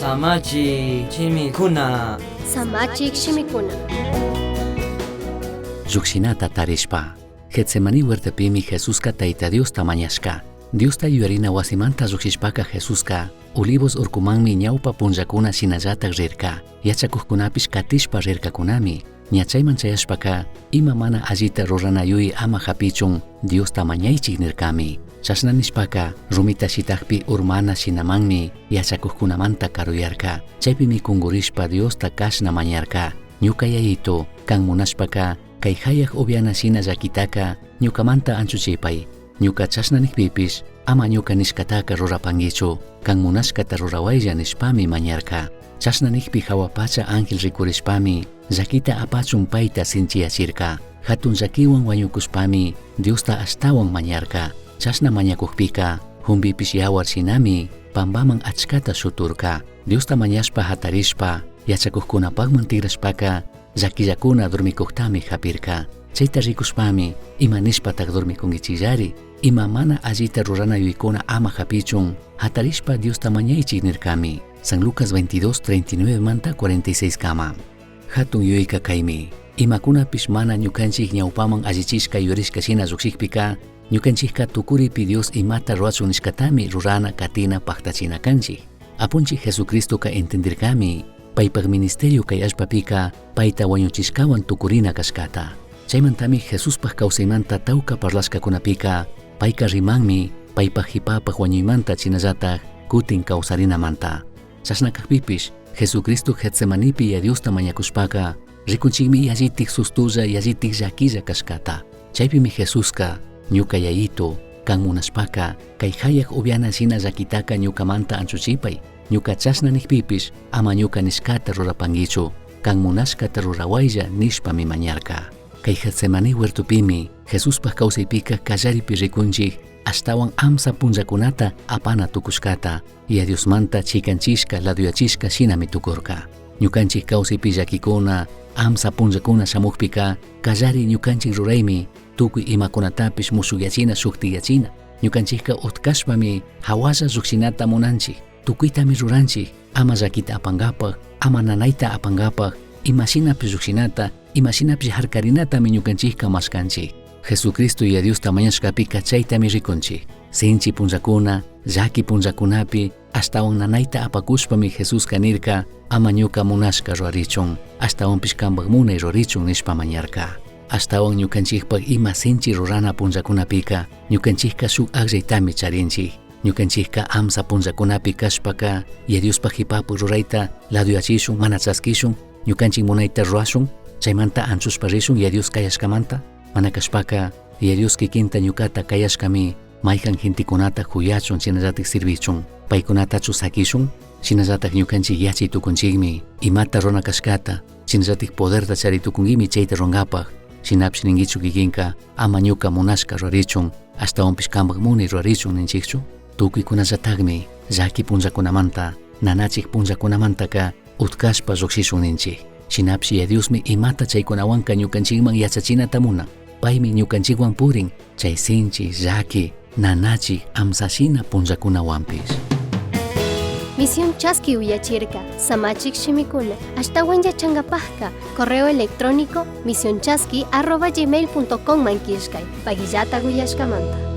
Samachi chimikuna. Samachik shimikuna. Llukshinata tarishpa. Getsemani huertepimi Jesuska Tayta Dios tamañashka. Dios ta yuarina wasimanta llukshishpaka Jesuska. Olivos urkumanmi ñawpa punllakuna shinallata rirka. Yachakuqkunapish katishpa rirkakunami. Ñachayman chayashpaka ima mana allita ruranayuy ama hapichun Dios tamañaychik nirkami. Chasnanishpaka rumita shitakpi urmana shinamanmi yachakuqkunamanta karuyarka. Chaypimi kungurishpa Dios ta kashna mañarka. Ñuka yayito kan munashpaka kay hayaq ubiana shina llakitaka ñukamanta anchuchipay. Ñuka chasnanikpipish ama ñuka nishkataka rurapangichu kan munashkata rurawaylla nishpami mañarka. Chasnanikpi hawapacha ángel rikurishpami llakita apachun payta sinchiyachirka. Hatun llakiwan wañukushpami Diosta ashtawan mañarka. Chasna mañakuqpika humbipish yawar shinami pambaman achkata shuturka. Diosta mañashpa hatarishpa yachakuqkunapaqman tigrashpaka llakillakuna dormikuqtami hapirka. Chayta rikushpami ima nishpatak dormikungichillari ima mana allita ruranayuykuna ama hapichun hatarishpa Diosta mañaychik nirkami. San Lucas 22:39 manta 46 kama. Hatun yuyka kaymi imakunapish mana ñukanchik ñawpaman allichishka yurishka shina llukshiqpika ñukanchikka tukuripi Dios imata ruachun nishkatami rurana katina paktachina kanchik. Apunchik Jesucristoka entendirkami paypak ministerio kay allpapika payta wañuchishkawan tukurina kashkata. Chaymantami Jesuspak kawsaymanta tawka parlashkakunapika payka rimanmi paypak hipapaq wañuymanta chinallatak kutin kawsarinamanta. Chasnakaqpipish Jesucristo Getsemanipi Diosta mañakushpaka rikunchikmi yallitik sustulla yallitik llakilla kashkata. Chaypimi Jesuska ñuka yayito kan munashpaka kay hayaq ubiana shina llakitaka ñukamanta anchuchipay. Ñuka chasnanikpipish ama ñuka nishkata rurapangichu kan munashkata rurawaylla nishpami mañarka. Kay Getsemani huertupimi Jesuspak kawsaypika kallaripi rikunchik ashtawan amsa punllakunata apana tukushkata Diosmanta chikanchishka laduyachishka shinami tukurka. Ñukanchik kawsaypi llakikuna amsa punllakuna shamuqpika kallari ñukanchik ruraymi tukuy imakunatapish musukyachina shuktiyachina. Ñukanchikka utkashpami hawalla llukshinata munanchik. Tukuytami ruranchik ama llakita apangapaq ama nanayta apangapaq imashinapish llukshinata imashinapish harkarinatami ñukanchikka mashkanchik. Jesucristo Diosta mañashkapika chaytami rikunchik. Sinchi punllakuna llaki punllakunapi ashtawan nanayta apakushpami Jesuska nirka ama ñuka munashka rurarichun ashtawanpish kanpak munay rurichun nishpa mañarka. Ashtawan ñukanchikpak ima sinchi rurana punllakunapika ñukanchikka shuk aqllaytami charinchik. Ñukanchikka amsa punllakunapi kashpaka Diospak hipapuk rurayta laduyachishun mana chaskishun ñukanchik munayta ruashun chaymanta anchushpa rishun Dios kayashkamanta. Mana kashpaka Dios kikinta ñukata kayashkami maykan gentikunata huyachun shinallatik sirvichun paykunatachu sakishun shinallatak ñukanchik yachay tukunchikmi imata runa kashkata shinallatik poderta charitukunkimi chayta runkapaq. Shinapish ninkichu kikinka ama ñuka munashka rurarichun ashtawanpish kanpak munay rurarichun ninchikchu. Tukuykunallatakmi llaki punllakunamanta nanachik punllakunamantaka utkashpa lluksishun ninchik. Shinapish Diosmi imata chaykunawanka ñukanchikman yachachinata munan. Paymi ñukanchikwan purin chay sinchi llaki nanachik amsashina punllakunawanpish. Misión Chasqui uyachirka Samachik shimikuna ashtawan yachangapajka correo electrónico misionchasqui@gmail.com mankishkay pagillata uyashkamanta.